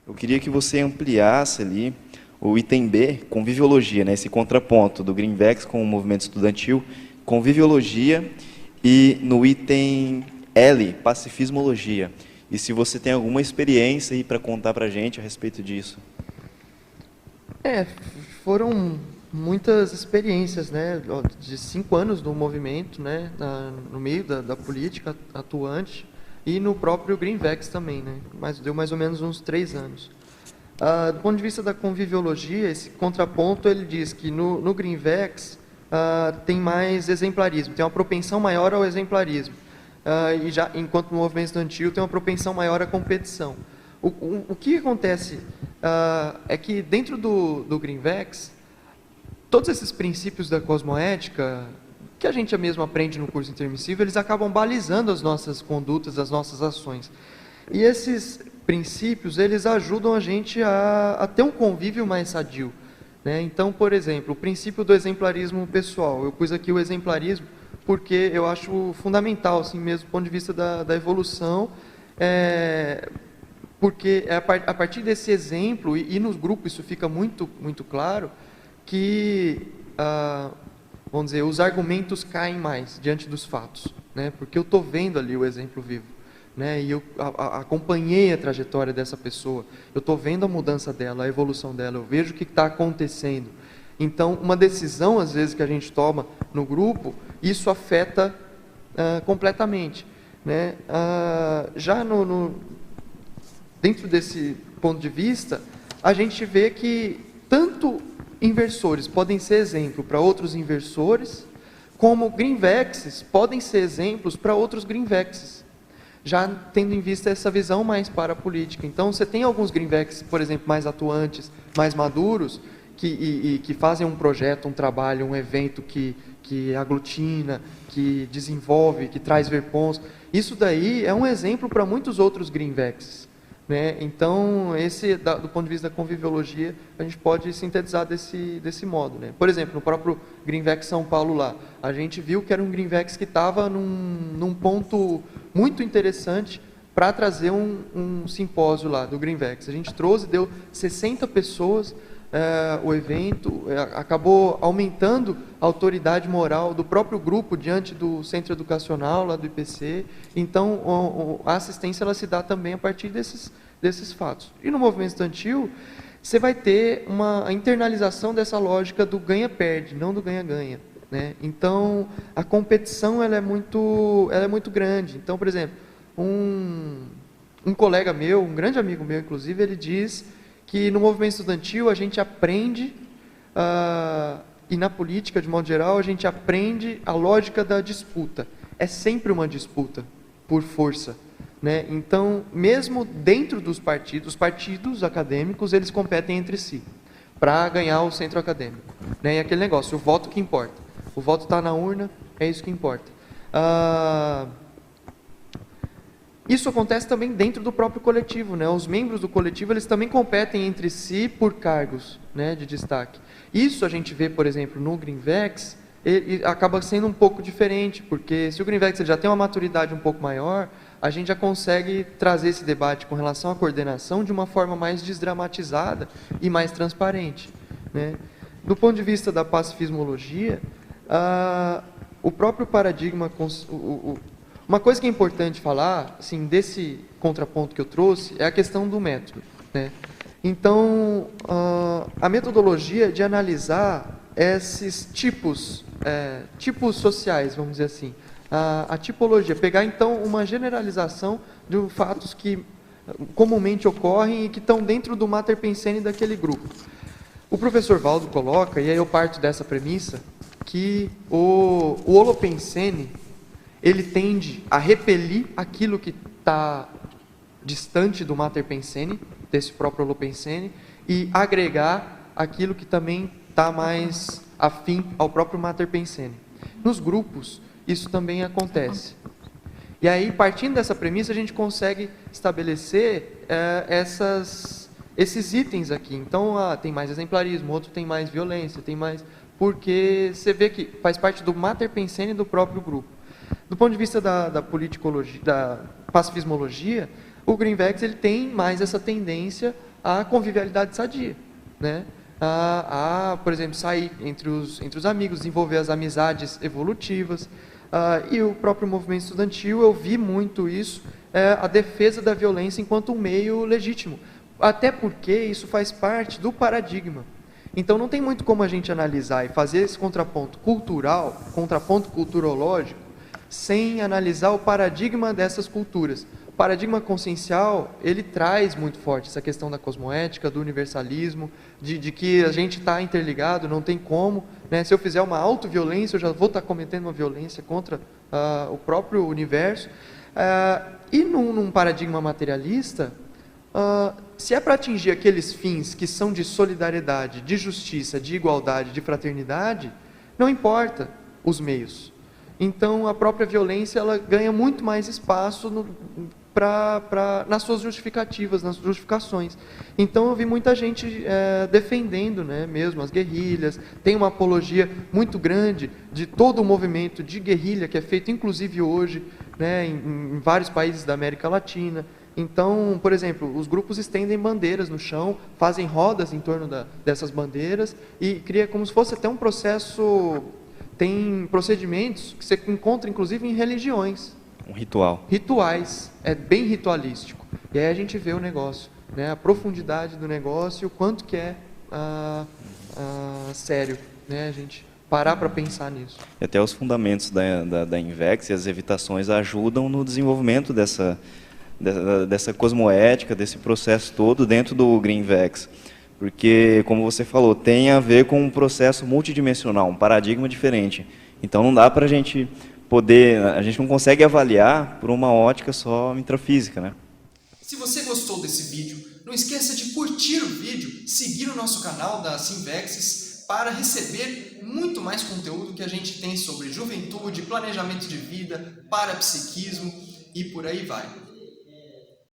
Eu queria que você ampliasse ali o item B, conviviologia, né? Esse contraponto do Greenvex com o movimento estudantil, conviviologia, e no item L, pacifismologia. E se você tem alguma experiência aí para contar para a gente a respeito disso. É, foram muitas experiências, né, de 5 anos do movimento, né, no meio da política atuante e no próprio Greenvex também, né, mas deu mais ou menos uns 3 anos. Do ponto de vista da conviviologia, esse contraponto ele diz que no Greenvex tem mais exemplarismo, tem uma propensão maior ao exemplarismo, e já enquanto no movimento estudantil tem uma propensão maior à competição. O que acontece é que dentro do Greenvex, todos esses princípios da cosmoética, que a gente mesmo aprende no curso intermissivo, eles acabam balizando as nossas condutas, as nossas ações. E esses princípios, eles ajudam a gente a ter um convívio mais sadio, né? Então, por exemplo, o princípio do exemplarismo pessoal. Eu pus aqui o exemplarismo porque eu acho fundamental, assim mesmo, do ponto de vista da evolução, porque é a partir desse exemplo, e nos grupos isso fica muito, muito claro, que, vamos dizer, os argumentos caem mais diante dos fatos, né? Porque eu estou vendo ali o exemplo vivo, né? E eu acompanhei a trajetória dessa pessoa, eu estou vendo a mudança dela, a evolução dela, eu vejo o que está acontecendo. Então, uma decisão, às vezes, que a gente toma no grupo, isso afeta completamente, né? Já dentro desse ponto de vista, a gente vê que tanto inversores podem ser exemplo para outros inversores, como greenvexes podem ser exemplos para outros greenvexes, já tendo em vista essa visão mais parapolítica. Então, você tem alguns greenvexes, por exemplo, mais atuantes, mais maduros, que fazem um projeto, um trabalho, um evento que aglutina, que desenvolve, que traz verpons. Isso daí é um exemplo para muitos outros greenvexes, né? Então, do ponto de vista da conviviologia, a gente pode sintetizar desse modo, né? Por exemplo, no próprio Greenvex São Paulo lá, a gente viu que era um Greenvex que estava num ponto muito interessante para trazer um simpósio lá do Greenvex. A gente trouxe, deu 60 pessoas, o evento acabou aumentando a autoridade moral do próprio grupo diante do centro educacional lá do IPC. Então, a assistência ela se dá também a partir desses fatos. E no movimento estudantil, você vai ter a internalização dessa lógica do ganha-perde, não do ganha-ganha, né? Então, a competição ela é muito grande. Então, por exemplo, um colega meu, um grande amigo meu, inclusive, ele diz que no movimento estudantil a gente aprende, e na política, de modo geral, a gente aprende a lógica da disputa. É sempre uma disputa por força, né? Então, mesmo dentro dos partidos, os partidos acadêmicos, eles competem entre si para ganhar o centro acadêmico, né? E aquele negócio, o voto que importa. O voto está na urna, é isso que importa. Isso acontece também dentro do próprio coletivo, né? Os membros do coletivo, eles também competem entre si por cargos, né, de destaque. Isso a gente vê, por exemplo, no Greenvex, ele acaba sendo um pouco diferente, porque se o Greenvex ele já tem uma maturidade um pouco maior, a gente já consegue trazer esse debate com relação à coordenação de uma forma mais desdramatizada e mais transparente, né? Do ponto de vista da pacifismologia, o próprio paradigma... Uma coisa que é importante falar, assim, desse contraponto que eu trouxe, é a questão do método, né? Então, a metodologia de analisar esses tipos sociais, vamos dizer assim, a tipologia, pegar então uma generalização de fatos que comumente ocorrem e que estão dentro do mater pensene daquele grupo. O professor Valdo coloca, e aí eu parto dessa premissa, que o holopensene ele tende a repelir aquilo que está distante do mater pensene, desse próprio holopensene, e agregar aquilo que também está mais afim ao próprio mater pensene. Nos grupos, isso também acontece. E aí, partindo dessa premissa, a gente consegue estabelecer esses itens aqui. Então, tem mais exemplarismo, outro tem mais violência, tem mais... Porque você vê que faz parte do mater pensene do próprio grupo. Do ponto de vista da politicologia, da pacifismologia, o Greenvex ele tem mais essa tendência a convivialidade sadia, né? Por exemplo, sair entre os amigos, desenvolver as amizades evolutivas. E o próprio movimento estudantil, eu vi muito isso, a defesa da violência enquanto um meio legítimo. Até porque isso faz parte do paradigma. Então não tem muito como a gente analisar e fazer esse contraponto cultural, contraponto culturológico, sem analisar o paradigma dessas culturas. O paradigma consciencial, ele traz muito forte essa questão da cosmoética, do universalismo, de que a gente está interligado, não tem como, né? Se eu fizer uma autoviolência, eu já vou estar cometendo uma violência contra o próprio universo. E num paradigma materialista, se é para atingir aqueles fins que são de solidariedade, de justiça, de igualdade, de fraternidade, não importa os meios. Então, a própria violência, ela ganha muito mais espaço nas suas justificativas, nas justificações. Então, eu vi muita gente defendendo, né, mesmo as guerrilhas. Tem uma apologia muito grande de todo o movimento de guerrilha que é feito, inclusive hoje, né, em vários países da América Latina. Então, por exemplo, os grupos estendem bandeiras no chão, fazem rodas em torno dessas bandeiras e cria como se fosse até um processo. Tem procedimentos que você encontra inclusive em religiões. Um ritual. Rituais, é bem ritualístico. E aí a gente vê o negócio, né? A profundidade do negócio e o quanto que é sério, né? A gente parar para pensar nisso. E até os fundamentos da Invex e as evitações ajudam no desenvolvimento dessa cosmoética, desse processo todo dentro do Greenvex. Porque, como você falou, tem a ver com um processo multidimensional, um paradigma diferente. Então não dá para a gente não consegue avaliar por uma ótica só intrafísica, né? Se você gostou desse vídeo, não esqueça de curtir o vídeo, seguir o nosso canal da Simvexis para receber muito mais conteúdo que a gente tem sobre juventude, planejamento de vida, parapsiquismo e por aí vai.